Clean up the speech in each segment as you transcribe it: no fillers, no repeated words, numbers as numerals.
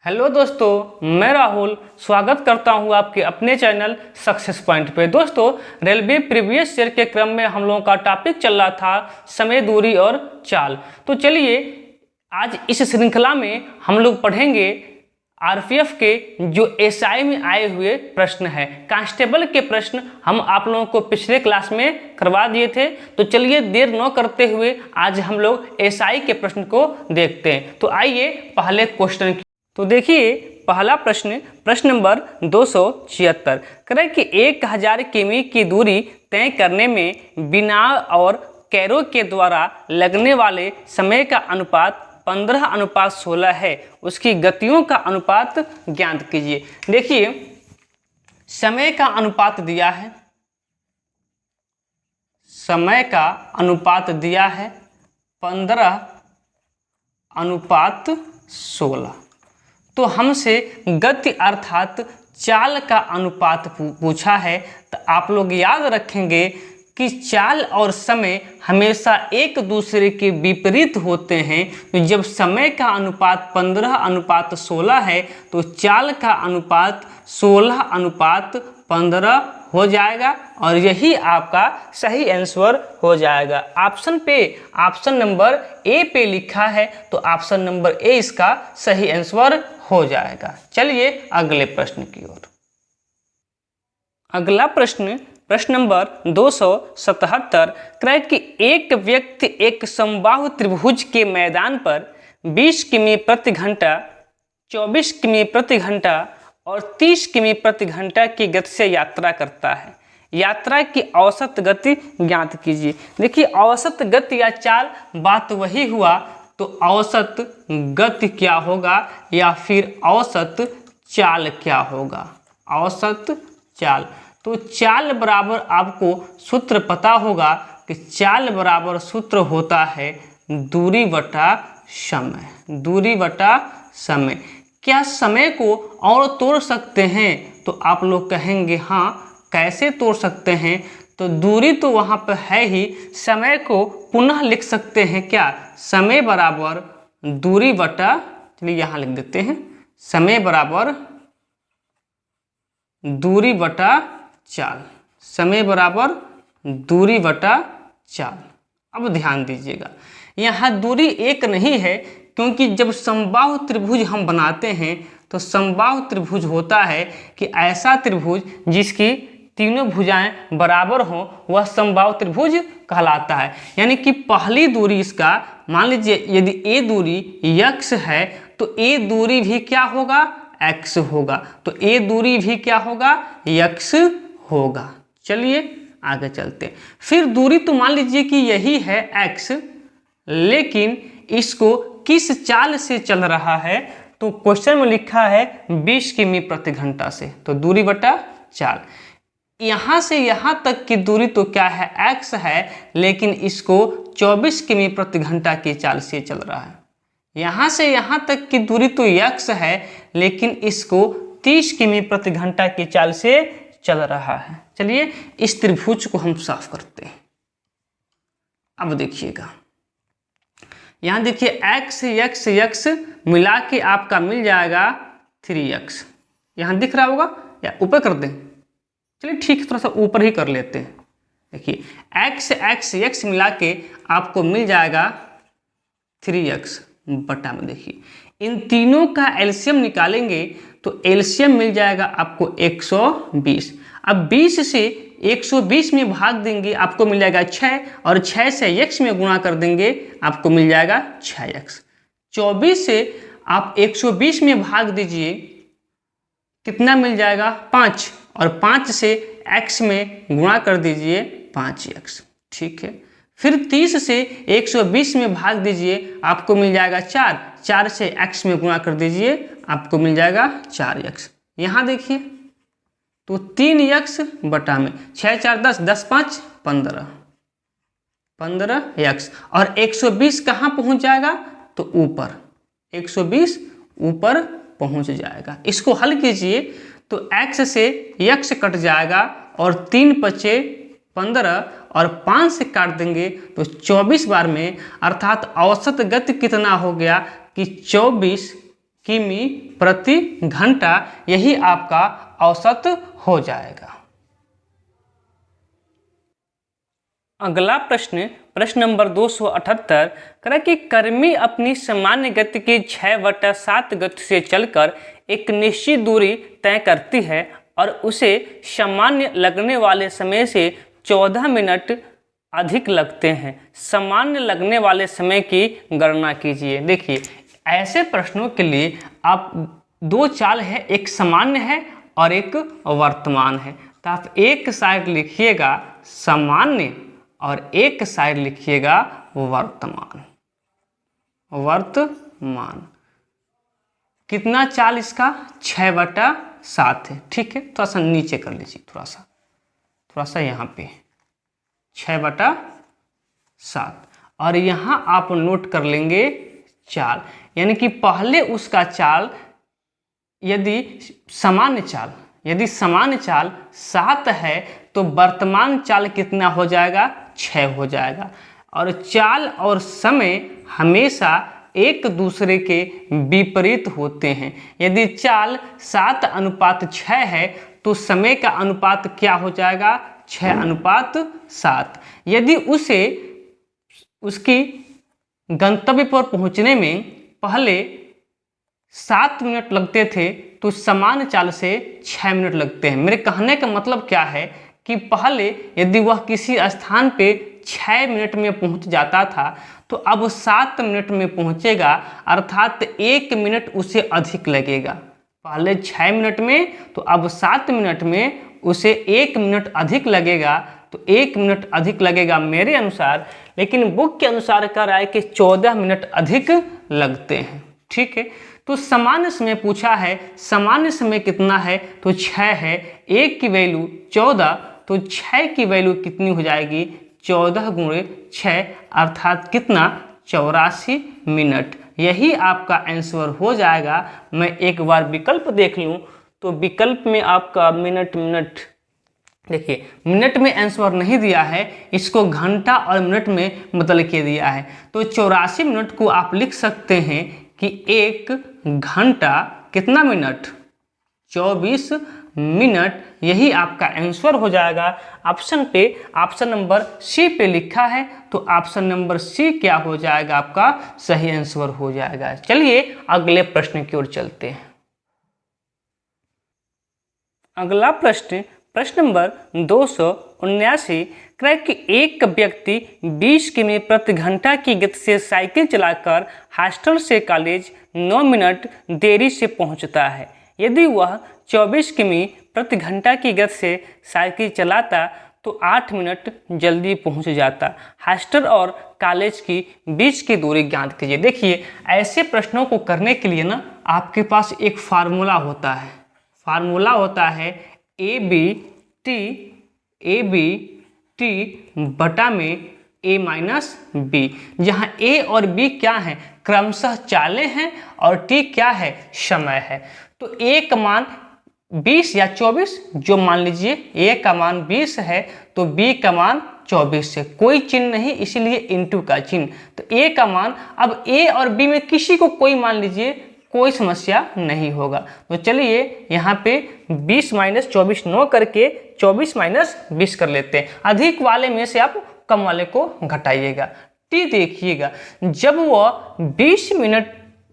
Hello दोस्तों, मैं राहुल स्वागत करता हूं आपके अपने चैनल सक्सेस पॉइंट पे। दोस्तों, रेलवे प्रीवियस ईयर के क्रम में हम लोगों का टॉपिक चल रहा था समय, दूरी और चाल। तो चलिए आज इस श्रृंखला में हम लोग पढ़ेंगे आरपीएफ के जो एसआई में आए हुए प्रश्न है। कांस्टेबल के प्रश्न हम आप लोगों को पिछले क्लास में करवा दिए थे। तो चलिए देर न करते हुए आज हम लोग एसआई के प्रश्न को देखते हैं। तो आइए पहले क्वेश्चन। तो देखिए पहला प्रश्न नंबर 276 करें कि 1000 किमी की दूरी तय करने में बिना और कैरो के द्वारा लगने वाले समय का अनुपात 15:16 है। उसकी गतियों का अनुपात ज्ञात कीजिए। देखिए समय का अनुपात दिया है, समय का अनुपात दिया है 15:16। तो हमसे गति अर्थात चाल का अनुपात पूछा है। तो आप लोग याद रखेंगे कि चाल और समय हमेशा एक दूसरे के विपरीत होते हैं। तो जब समय का अनुपात 15:16 है तो चाल का अनुपात 16:15 हो जाएगा और यही आपका सही आंसर हो जाएगा। ऑप्शन नंबर ए पे लिखा है तो ऑप्शन नंबर ए इसका सही आंसर हो जाएगा। चलिए अगले प्रश्न की ओर। अगला प्रश्न नंबर 277 करें कि एक व्यक्ति एक समबाहु त्रिभुज के मैदान पर 20 किमी प्रति घंटा, 24 किमी प्रति घंटा और 30 किमी प्रति घंटा की गति से यात्रा करता है। यात्रा की औसत गति ज्ञात कीजिए। देखिए औसत गति या चाल बात वही हुआ, तो औसत गति क्या होगा या फिर औसत चाल क्या होगा? औसत चाल। तो चाल बराबर आपको सूत्र पता होगा कि चाल बराबर सूत्र होता है दूरी बटा समय। दूरी बटा समय। क्या समय को और तोड़ सकते हैं? तो आप लोग कहेंगे हाँ, कैसे तोड़ सकते हैं? तो दूरी तो वहाँ पर है ही, समय को पुनः लिख सकते हैं। क्या? समय बराबर दूरी बटा, चलिए यहाँ लिख देते हैं, समय बराबर दूरी बटा चाल। समय बराबर दूरी बटा चाल। अब ध्यान दीजिएगा, यहाँ दूरी एक नहीं है, क्योंकि जब समबाहु त्रिभुज हम बनाते हैं तो समबाहु त्रिभुज होता है कि ऐसा त्रिभुज जिसकी तीनों भुजाएं बराबर हों, वह समबाहु त्रिभुज कहलाता है। यानी कि पहली दूरी इसका, मान लीजिए यदि ए दूरी x है तो ए दूरी भी क्या होगा? x होगा। तो ए दूरी भी क्या होगा? x होगा। चलिए आगे चलते हैं। फिर दूरी तो मान लीजिए कि यही है x, लेकिन इसको किस चाल से चल रहा है? तो क्वेश्चन में लिखा है 20 किमी प्रति घंटा से। तो दूरी बटा चाल। यहाँ से यहाँ तक की दूरी तो क्या है? x है, लेकिन इसको 24 किमी प्रति घंटा की चाल से चल रहा है। यहाँ से यहाँ तक की दूरी तो x है, लेकिन इसको 30 किमी प्रति घंटा की चाल से चल रहा है। चलिए इस त्रिभुज को हम साफ करते हैं। अब देखिएगा, यहाँ देखिए x x x मिला के आपका मिल जाएगा 3x। यहाँ दिख रहा होगा या ऊपर कर दें? चलिए ठीक है, थोड़ा सा ऊपर ही कर लेते हैं। देखिए x x x मिला के आपको मिल जाएगा 3x बटा में। देखिए इन तीनों का एलसीएम निकालेंगे तो एलसीएम मिल जाएगा आपको 120। अब 20 से 120 में भाग देंगे आपको मिल जाएगा 6, और 6 से x में गुणा कर देंगे आपको मिल जाएगा 6x। 24 से आप 120 में भाग दीजिए, कितना मिल जाएगा? 5, और 5 से x में गुणा कर दीजिए 5x। ठीक है। फिर 30 से 120 में भाग दीजिए, आपको मिल जाएगा 4, 4 से x में गुणा कर दीजिए, आपको मिल जाएगा 4x। यहाँ देखिए तो 3x बटा में 6 4 10, 10 5 15, 15x। और 120 कहाँ पहुँच जाएगा? तो ऊपर, 120 ऊपर पहुँच जाएगा। इसको हल कीजिए तो x से x कट जाएगा और 3 बचे 15 और 5 से काट देंगे तो 24 बार में, अर्थात औसत गति कितना हो गया कि 24 किमी प्रति घंटा, यही आपका औसत हो जाएगा। अगला प्रश्न, प्रश्न नंबर 278, कह कि कर्मी अपनी सामान्य गति की 6/7 गति से चलकर एक निश्चित दूरी तय करती है और उसे सामान्य लगने वाले समय से 14 मिनट अधिक लगते हैं। सामान्य लगने वाले समय की गणना कीजिए। देखिए, ऐसे प्रश्नों के लिए आप दो चाल है, एक सामान्य है और एक वर्तमान है। तो आप एक साइड लिखिएगा सामान्य और एक साइड लिखिएगा वर्तमान। वर्तमान कितना चाल इसका 6/7 है। ठीक है, थोड़ा सा नीचे कर लीजिए, थोड़ा सा यहाँ पे 6/7 और यहाँ आप नोट कर लेंगे चाल, यानी कि पहले उसका चाल यदि सामान्य चाल 7 है तो वर्तमान चाल कितना हो जाएगा, 6 हो जाएगा। और चाल और समय हमेशा एक दूसरे के विपरीत होते हैं। यदि चाल 7:6 है तो समय का अनुपात क्या हो जाएगा, 6:7। यदि उसे उसकी गंतव्य पर पहुंचने में पहले 7 मिनट लगते थे तो सामान्य चाल से 6 मिनट लगते हैं। मेरे कहने का मतलब क्या है कि पहले यदि वह किसी स्थान पे 6 मिनट में पहुंच जाता था तो अब 7 मिनट में पहुंचेगा, अर्थात 1 मिनट उसे अधिक लगेगा। पहले 6 मिनट में तो अब 7 मिनट में उसे 1 मिनट अधिक लगेगा, तो 1 मिनट अधिक लगेगा मेरे अनुसार, लेकिन बुक के अनुसार कह रहा है कि 14 मिनट अधिक लगते हैं। ठीक है, तो सामान्य समय पूछा है, सामान्य समय कितना है तो 6 है, 1 की वैल्यू 14, तो 6 की वैल्यू कितनी हो जाएगी, 14 × 6 अर्थात कितना, 84 मिनट। यही आपका आंसर हो जाएगा। मैं एक बार विकल्प देख लूँ तो विकल्प में आपका मिनट, देखिए मिनट में आंसर नहीं दिया है, इसको घंटा और मिनट में बदल के दिया है। तो 84 मिनट को आप लिख सकते हैं कि 1 घंटा कितना मिनट, 24 मिनट। यही आपका आंसर हो जाएगा। ऑप्शन पे, ऑप्शन नंबर सी पे लिखा है, तो ऑप्शन नंबर सी क्या हो जाएगा, आपका सही आंसर हो जाएगा। चलिए अगले प्रश्न की ओर चलते हैं। अगला प्रश्न, प्रश्न नंबर 279, कह कि एक व्यक्ति 20 किमी प्रति घंटा की गति से साइकिल चलाकर हॉस्टल से कॉलेज 9 मिनट देरी से पहुंचता है। यदि वह 24 किमी प्रति घंटा की गति से साइकिल चलाता तो 8 मिनट जल्दी पहुंच जाता। हॉस्टल और कॉलेज की बीच की दूरी ज्ञात कीजिए। देखिए, ऐसे प्रश्नों को करने के लिए ना आपके पास एक फार्मूला होता है। फार्मूला होता है ए बी टी बटा में a माइनस बी, जहाँ a और b क्या है, क्रमशः चालें हैं और t क्या है, समय है। तो a का मान 20 या 24, जो मान लीजिए a का मान 20 है तो b का मान 24 है, कोई चिन्ह नहीं, इसीलिए इनटू का चिन्ह। तो a का मान, अब a और b में किसी को कोई मान लीजिए, कोई समस्या नहीं होगा। तो चलिए यहाँ पे 20 - 24 9 करके 24 - 20 कर लेते हैं। अधिक वाले में से आप कम वाले को घटाइएगा। टी देखिएगा, जब वह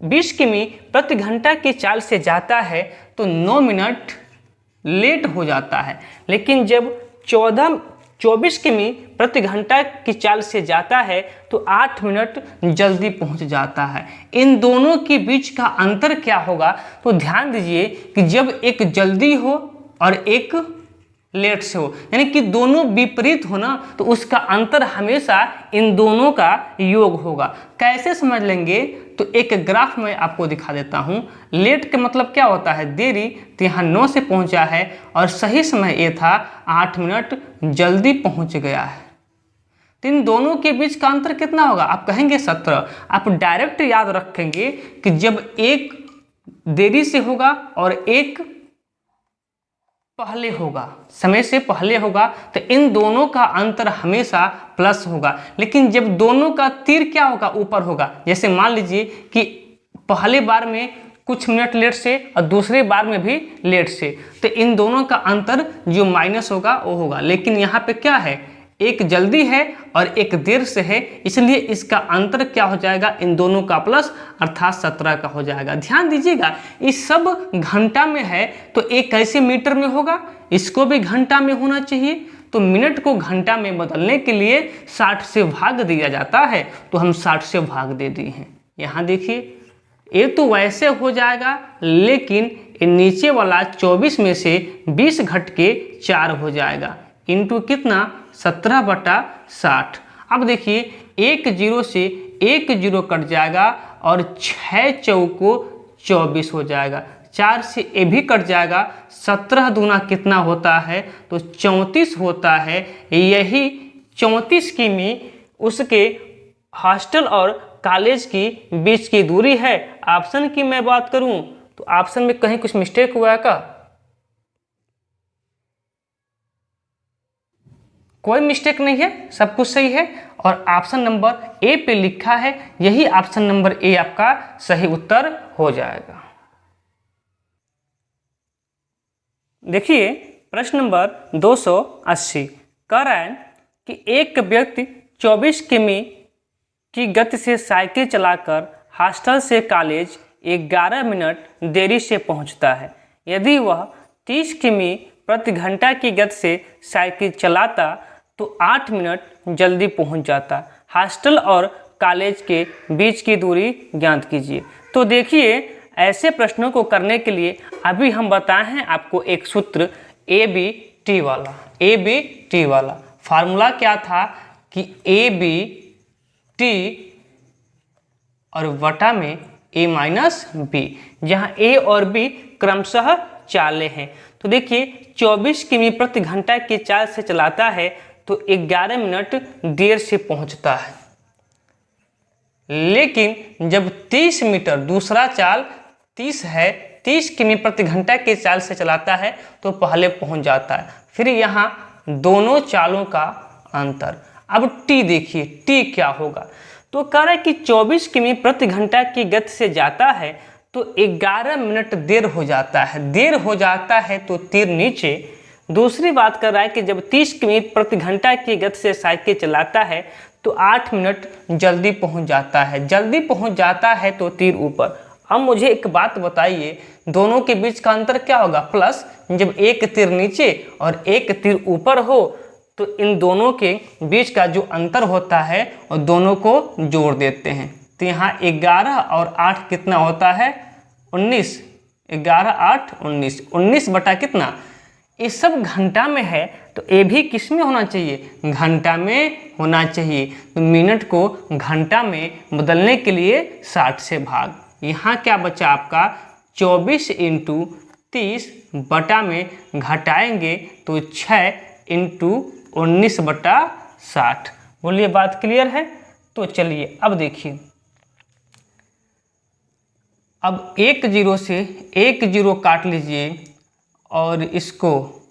20 किमी प्रति घंटा की चाल से जाता है तो 9 मिनट लेट हो जाता है, लेकिन जब 24 किमी प्रति घंटा की चाल से जाता है तो 8 मिनट जल्दी पहुंच जाता है। इन दोनों के बीच का अंतर क्या होगा, तो ध्यान दीजिए कि जब एक जल्दी हो और एक लेट से हो, यानी कि दोनों विपरीत हो ना, तो उसका अंतर हमेशा इन दोनों का योग होगा। कैसे समझ लेंगे, तो एक ग्राफ में आपको दिखा देता हूँ। लेट का मतलब क्या होता है, देरी, तो यहाँ 9 से पहुँचा है और सही समय ये था 8 मिनट जल्दी पहुँच गया है। तो इन दोनों के बीच का अंतर कितना होगा, आप कहेंगे 17। आप डायरेक्ट याद रखेंगे कि जब एक देरी से होगा और एक पहले होगा, समय से पहले होगा, तो इन दोनों का अंतर हमेशा प्लस होगा। लेकिन जब दोनों का तीर क्या होगा, ऊपर होगा, जैसे मान लीजिए कि पहले बार में कुछ मिनट लेट से और दूसरी बार में भी लेट से, तो इन दोनों का अंतर जो माइनस होगा वो होगा। लेकिन यहाँ पे क्या है, एक जल्दी है और एक देर से है, इसलिए इसका अंतर क्या हो जाएगा, इन दोनों का प्लस अर्थात 17 का हो जाएगा। ध्यान दीजिएगा इस सब घंटा में है तो एक कैसे मीटर में होगा, इसको भी घंटा में होना चाहिए। तो मिनट को घंटा में बदलने के लिए 60 से भाग दिया जाता है, तो हम 60 से भाग दे दिए हैं। यहाँ देखिए ये तो वैसे हो जाएगा, लेकिन ये नीचे वाला 24 में से 20 घट के 4 हो जाएगा, इंटू कितना 17/60। अब देखिए एक जीरो से एक जीरो कट जाएगा और 6 चौको 24 हो जाएगा, 4 से ये भी कट जाएगा, 17 दूना कितना होता है, तो 34 होता है। यही 34 किमी उसके हॉस्टल और कॉलेज की बीच की दूरी है। ऑप्शन की मैं बात करूं तो ऑप्शन में कहीं कुछ मिस्टेक हुआ है का, कोई मिस्टेक नहीं है, सब कुछ सही है और ऑप्शन नंबर ए पे लिखा है, यही ऑप्शन नंबर ए आपका सही उत्तर हो जाएगा। देखिए प्रश्न नंबर 280 कह रहा है कि एक व्यक्ति 24 किमी की गति से साइकिल चलाकर हॉस्टल से कॉलेज 11 मिनट देरी से पहुंचता है। यदि वह 30 किमी प्रति घंटा की गति से साइकिल चलाता तो 8 मिनट जल्दी पहुंच जाता। हॉस्टल और कॉलेज के बीच की दूरी ज्ञात कीजिए। तो देखिए ऐसे प्रश्नों को करने के लिए अभी हम बताए हैं आपको एक सूत्र ABT वाला। ABT वाला फार्मूला क्या था कि ABT और वटा में A माइनस B, जहाँ A और B क्रमशः चालें हैं। तो देखिए 24 किमी प्रति घंटा की चाल से चलाता है तो 11 मिनट देर से पहुंचता है। लेकिन जब 30 मीटर, दूसरा चाल 30 है, 30 किमी प्रति घंटा की चाल से चलाता है तो पहले पहुंच जाता है। फिर यहाँ दोनों चालों का अंतर। अब T देखिए, T क्या होगा, तो कह रहा है कि 24 किमी प्रति घंटा की गति से जाता है तो 11 मिनट देर हो जाता है। देर हो जाता है तो तीर नीचे। दूसरी बात कर रहा है कि जब 30 किमी प्रति घंटा की गति से साइकिल चलाता है तो 8 मिनट जल्दी पहुंच जाता है। जल्दी पहुंच जाता है तो तीर ऊपर। अब मुझे एक बात बताइए, दोनों के बीच का अंतर क्या होगा, प्लस। जब एक तीर नीचे और एक तीर ऊपर हो तो इन दोनों के बीच का जो अंतर होता है और दोनों को जोड़ देते हैं। तो यहाँ 11 और 8 कितना होता है, 19। 11 8 19, 19 बटा कितना, ये सब घंटा में है तो ये भी किस में होना चाहिए, घंटा में होना चाहिए। तो मिनट को घंटा में बदलने के लिए 60 से भाग। यहाँ क्या बचा आपका 24 इंटू 30 बटा में घटाएंगे तो 6 इंटू 19 बटा 60। बोलिए बात क्लियर है। तो चलिए अब देखिए, अब 1 जीरो से 1 जीरो काट लीजिए और इसको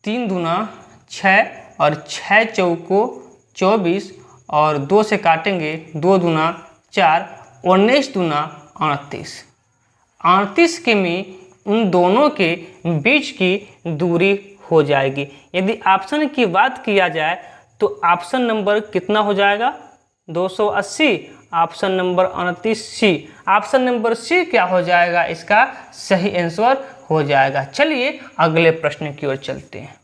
3 दूना 6 और 6 चौको 24 और 2 से काटेंगे 2 दूना 4, 19 दूना 38। 38 किमी उन दोनों के बीच की दूरी हो जाएगी। यदि ऑप्शन की बात किया जाए तो ऑप्शन नंबर कितना हो जाएगा, 280। ऑप्शन नंबर 29 सी। ऑप्शन नंबर सी क्या हो जाएगा, इसका सही आंसर हो जाएगा। चलिए अगले प्रश्न की ओर चलते हैं।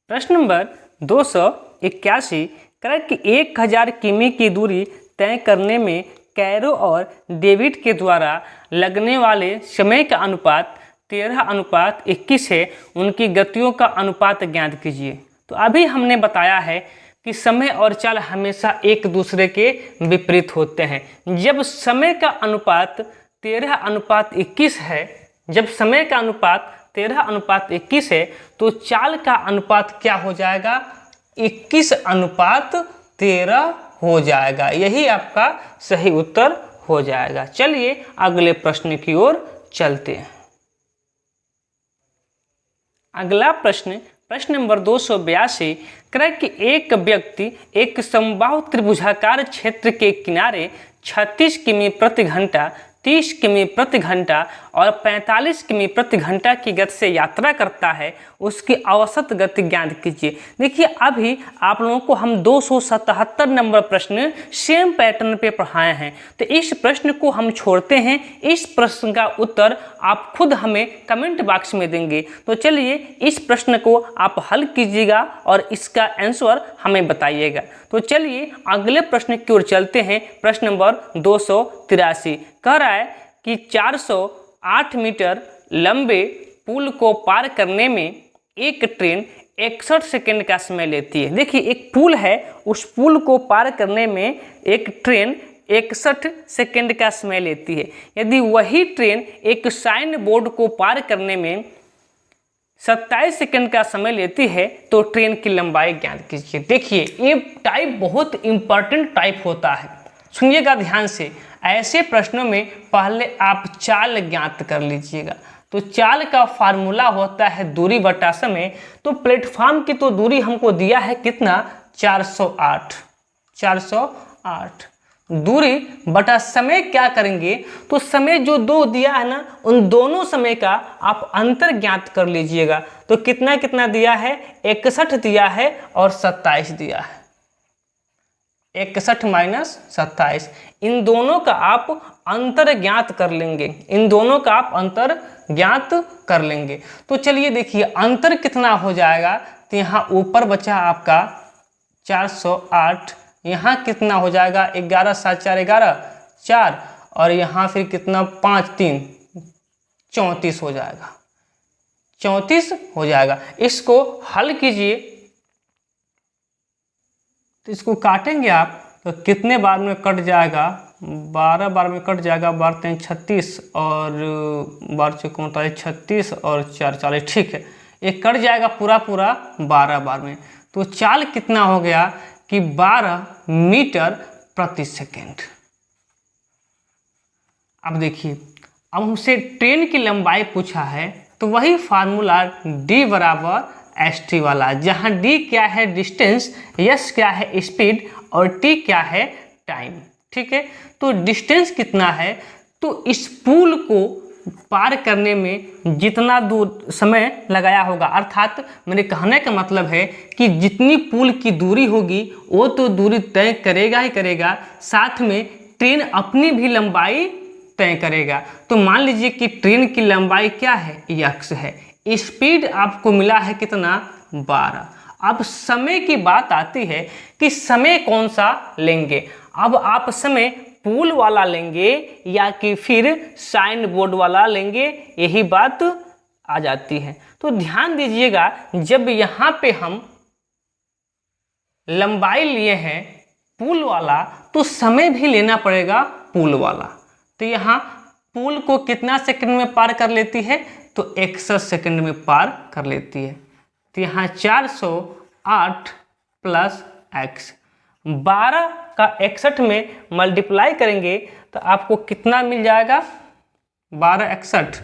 प्रश्न नंबर 281 करें कि 1000 किमी की दूरी तय करने में कैरो और डेविड के द्वारा लगने वाले समय का अनुपात 13:21 है। उनकी गतियों का अनुपात ज्ञात कीजिए। तो अभी हमने बताया है कि समय और चाल हमेशा एक दूसरे के विपरीत होते हैं। जब समय का अनुपात 13:21 है, जब समय का अनुपात 13:21 है तो चाल का अनुपात क्या हो जाएगा, 21:13 हो जाएगा। यही आपका सही उत्तर हो जाएगा। चलिए अगले प्रश्न की ओर चलते हैं। अगला प्रश्न नंबर 282 करें कि एक व्यक्ति एक समबाहु त्रिभुजाकार क्षेत्र के किनारे 36 किमी प्रति घंटा, 30 किमी प्रति घंटा और 45 किमी प्रति घंटा की गति से यात्रा करता है, उसकी औसत गति ज्ञात कीजिए। देखिए अभी आप लोगों को हम 277 नंबर प्रश्न सेम पैटर्न पे पढ़ाए हैं, तो इस प्रश्न को हम छोड़ते हैं। इस प्रश्न का उत्तर आप खुद हमें कमेंट बॉक्स में देंगे। तो चलिए इस प्रश्न को आप हल कीजिएगा और इसका आंसर हमें बताइएगा। तो चलिए अगले प्रश्न की ओर चलते हैं। प्रश्न नंबर 283 कह रहा है कि 408 मीटर लंबे पुल को पार करने में एक ट्रेन 61 सेकंड का समय लेती है। देखिए एक पुल है, उस पुल को पार करने में एक ट्रेन 61 सेकंड का समय लेती है। यदि वही ट्रेन एक साइन बोर्ड को पार करने में 27 सेकंड का समय लेती है तो ट्रेन की लंबाई ज्ञात कीजिए। देखिए ये टाइप बहुत इंपॉर्टेंट टाइप होता है, सुनिएगा ध्यान से। ऐसे प्रश्नों में पहले आप चाल ज्ञात कर लीजिएगा। तो चाल का फार्मूला होता है दूरी बटा समय। तो प्लेटफॉर्म की तो दूरी हमको दिया है कितना, 408 दूरी बटा समय क्या करेंगे, तो समय जो दो दिया है ना, उन दोनों समय का आप अंतर ज्ञात कर लीजिएगा। तो कितना कितना दिया है, 61 दिया है और 27 दिया है। 61 माइनस 27, इन दोनों का आप अंतर ज्ञात कर लेंगे, इन दोनों का आप अंतर ज्ञात कर लेंगे। तो चलिए देखिए अंतर कितना हो जाएगा। तो यहाँ ऊपर बचा आपका 408, यहाँ कितना हो जाएगा, 11 7 4 11 4, और यहाँ फिर कितना 5 3 34 हो जाएगा, 34 हो जाएगा। इसको हल कीजिए, तो इसको काटेंगे आप तो कितने बार में कट जाएगा, 12 बार में कट जाएगा। 12 3 36 और 12 4 39 36 और 4 40, ठीक है, ये कट जाएगा पूरा 12 बार में। तो चाल कितना हो गया कि 12 मीटर प्रति सेकेंड। अब देखिए अब हमसे ट्रेन की लंबाई पूछा है, तो वही फार्मूला d बराबर st वाला, जहाँ d क्या है डिस्टेंस, s क्या है स्पीड और t क्या है टाइम। ठीक है, तो डिस्टेंस कितना है, तो इस पुल को पार करने में जितना दूर समय लगाया होगा, अर्थात मेरे कहने का मतलब है कि जितनी पुल की दूरी होगी वो तो दूरी तय करेगा ही करेगा, साथ में ट्रेन अपनी भी लंबाई तय करेगा। तो मान लीजिए कि ट्रेन की लंबाई क्या है, x है, स्पीड आपको मिला है कितना 12। अब समय की बात आती है कि समय कौन सा लेंगे। अब आप समय पुल वाला लेंगे या कि फिर साइन बोर्ड वाला लेंगे, यही बात आ जाती है। तो ध्यान दीजिएगा, जब यहाँ पे हम लंबाई लिए हैं पुल वाला, तो समय भी लेना पड़ेगा पुल वाला। तो यहाँ पुल को कितना सेकंड में पार कर लेती है, तो 61 सेकंड में पार कर लेती है। तो यहाँ 408 प्लस x, 12 का 61 में मल्टीप्लाई करेंगे तो आपको कितना मिल जाएगा, 12 61,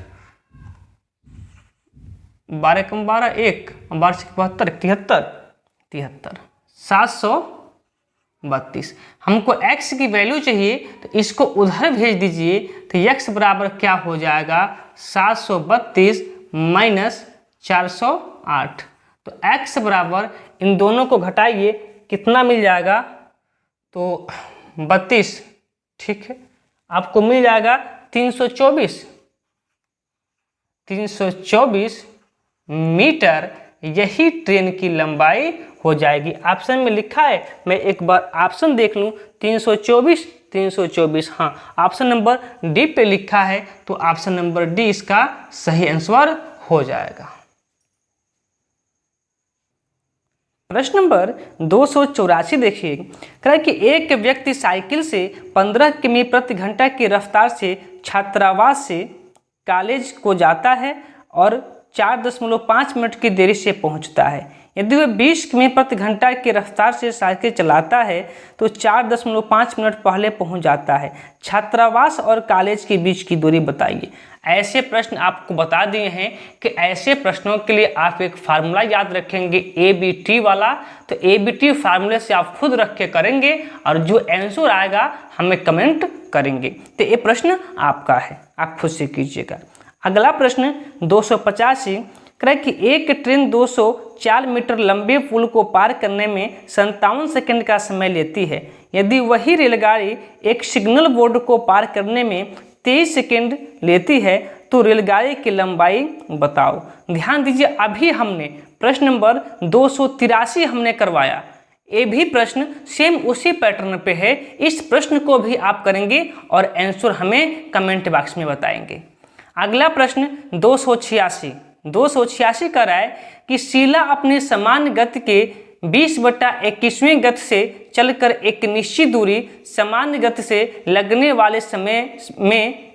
12 कम 12 1, 12 से 72 73, 732। हमको x की वैल्यू चाहिए तो इसको उधर भेज दीजिए। तो x बराबर क्या हो जाएगा, 732 माइनस 408। तो x बराबर, इन दोनों को घटाइए, कितना मिल जाएगा, तो 32, ठीक है, आपको मिल जाएगा 324 मीटर, यही ट्रेन की लंबाई हो जाएगी। ऑप्शन में लिखा है, मैं एक बार ऑप्शन देख लूँ, 324, हाँ ऑप्शन नंबर डी पे लिखा है, तो ऑप्शन नंबर डी इसका सही आंसर हो जाएगा। प्रश्न नंबर 284 देखिए, कह रहा है कि एक व्यक्ति साइकिल से 15 किमी प्रति घंटा की रफ्तार से छात्रावास से कॉलेज को जाता है और 4.5 मिनट की देरी से पहुंचता है। यदि वह 20 किमी प्रति घंटा की रफ्तार से साइकिल चलाता है तो 4.5 मिनट पहले पहुंच जाता है। छात्रावास और कॉलेज के बीच की दूरी बताइए। ऐसे प्रश्न आपको बता दिए हैं कि ऐसे प्रश्नों के लिए आप एक फार्मूला याद रखेंगे ABT वाला। तो ABT फार्मूले से आप खुद रख के करेंगे और जो आंसर आएगा हमें कमेंट करेंगे। तो ये प्रश्न आपका है, आप खुद से कीजिएगा। अगला प्रश्न 285 करें कि एक ट्रेन 204 मीटर लंबे पुल को पार करने में 57 सेकंड का समय लेती है। यदि वही रेलगाड़ी एक सिग्नल बोर्ड को पार करने में 23 सेकंड लेती है तो रेलगाड़ी की लंबाई बताओ। ध्यान दीजिए, अभी हमने प्रश्न नंबर 283 हमने करवाया। ये भी प्रश्न सेम उसी पैटर्न पे है। इस प्रश्न को भी आप करेंगे और आंसर हमें कमेंट बॉक्स में बताएंगे। अगला प्रश्न 286 कर रहा है कि शीला अपनी समान गति के 20/21वीं गति से चलकर एक निश्चित दूरी समान गति से लगने वाले समय में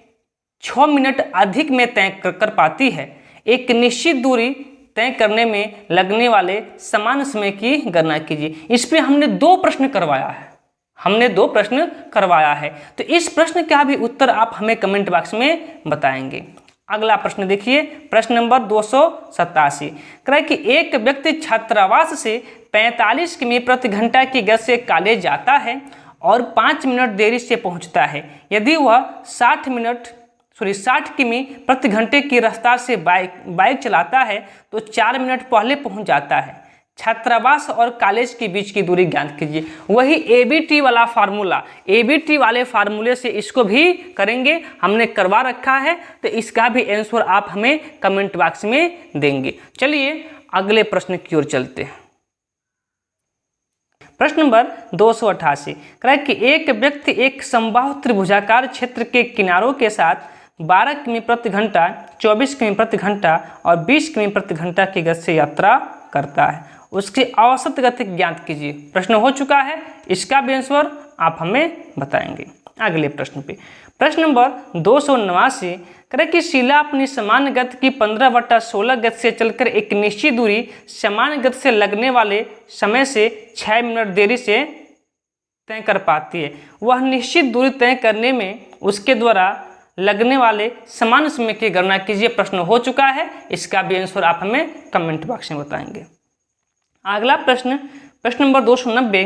6 मिनट अधिक में तय कर पाती है। एक निश्चित दूरी तय करने में लगने वाले समान समय की गणना कीजिए। इस पे हमने 2 प्रश्न करवाया है। तो इस प्रश्न का भी उत्तर आप हमें कमेंट बॉक्स में बताएंगे। अगला प्रश्न देखिए, प्रश्न नंबर 287 कह कि एक व्यक्ति छात्रावास से 45 किमी प्रति घंटा की गति से कॉलेज जाता है और 5 मिनट देरी से पहुंचता है। यदि वह 60 किमी प्रति घंटे की रफ्तार से बाइक चलाता है तो 4 मिनट पहले पहुंच जाता है। छात्रावास और कॉलेज के बीच की दूरी ज्ञात कीजिए। वही ABT वाला फार्मूला, ABT वाले फार्मूले से इसको भी करेंगे, हमने करवा रखा है। तो इसका भी आंसर आप हमें कमेंट बॉक्स में देंगे। चलिए अगले प्रश्न की ओर चलते हैं। प्रश्न नंबर 288 कह कि एक व्यक्ति एक समबाहु त्रिभुजाकार क्षेत्र के किनारों के साथ 12 किमी प्रति घंटा, 24 किमी प्रति घंटा और 20 किमी प्रति घंटा की गति से यात्रा करता है। उसकी औसत गति ज्ञात कीजिए। प्रश्न हो चुका है, इसका भी आंसर आप हमें बताएंगे। अगले प्रश्न पे प्रश्न नंबर 289 कह कि शीला अपनी समान गति की 15/16 गति से चलकर एक निश्चित दूरी समान गति से लगने वाले समय से 6 मिनट देरी से तय कर पाती है। वह निश्चित दूरी तय करने में उसके द्वारा लगने वाले समान समय की गणना कीजिए। प्रश्न हो चुका है, इसका भी आंसर आप हमें कमेंट बॉक्स में बताएंगे। अगला प्रश्न नंबर 290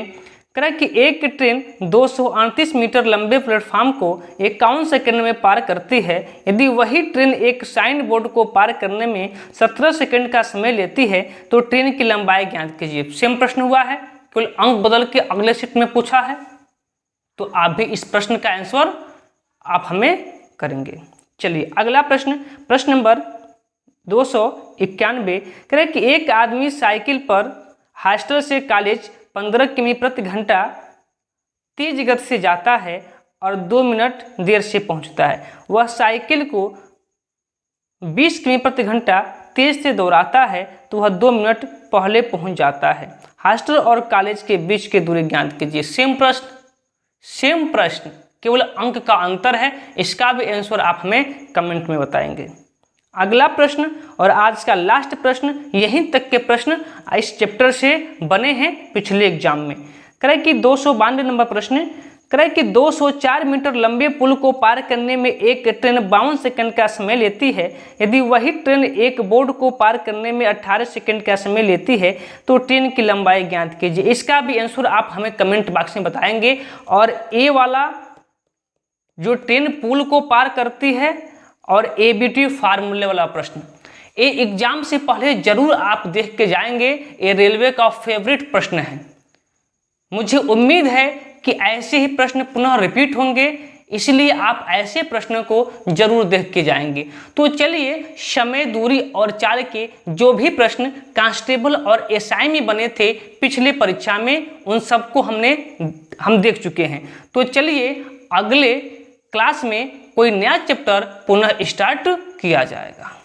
कह कि एक ट्रेन 238 मीटर लंबे प्लेटफॉर्म को 51 सेकंड में पार करती है। यदि वही ट्रेन एक साइन बोर्ड को पार करने में 17 सेकंड का समय लेती है तो ट्रेन की लंबाई ज्ञात कीजिए। सेम प्रश्न हुआ है, केवल अंक बदल के अगले सीट में पूछा है। तो आप भी इस प्रश्न का आंसर आप हमें करेंगे। चलिए अगला प्रश्न नंबर 291 कह कि एक आदमी साइकिल पर हॉस्टल से कॉलेज 15 किमी प्रति घंटा तेज गति से जाता है और 2 मिनट देर से पहुंचता है। वह साइकिल को 20 किमी प्रति घंटा तेज से दौड़ाता है तो वह 2 मिनट पहले पहुंच जाता है। हॉस्टल और कॉलेज के बीच की दूरी ज्ञात कीजिए। सेम प्रश्न, केवल अंक का अंतर है। इसका भी आंसर आप हमें कमेंट में बताएंगे। अगला प्रश्न और आज का लास्ट प्रश्न, यहीं तक के प्रश्न इस चैप्टर से बने हैं पिछले एग्जाम में। कह कि 292 नंबर प्रश्न कह कि 204 मीटर लंबे पुल को पार करने में एक ट्रेन 52 सेकंड का समय लेती है। यदि वही ट्रेन एक बोर्ड को पार करने में 18 सेकंड का समय लेती है तो ट्रेन की लंबाई ज्ञात कीजिए। इसका भी आंसर आप हमें कमेंट बॉक्स में बताएंगे। और ए वाला जो ट्रेन पुल को पार करती है और ABT फार्मूले वाला प्रश्न, ये एग्जाम से पहले जरूर आप देख के जाएंगे। ये रेलवे का फेवरेट प्रश्न है। मुझे उम्मीद है कि ऐसे ही प्रश्न पुनः रिपीट होंगे, इसलिए आप ऐसे प्रश्नों को जरूर देख के जाएंगे। तो चलिए समय, दूरी और चाल के जो भी प्रश्न कांस्टेबल और SI में बने थे पिछले परीक्षा में, उन सबको हम देख चुके हैं। तो चलिए अगले क्लास में कोई नया चैप्टर पुनः स्टार्ट किया जाएगा।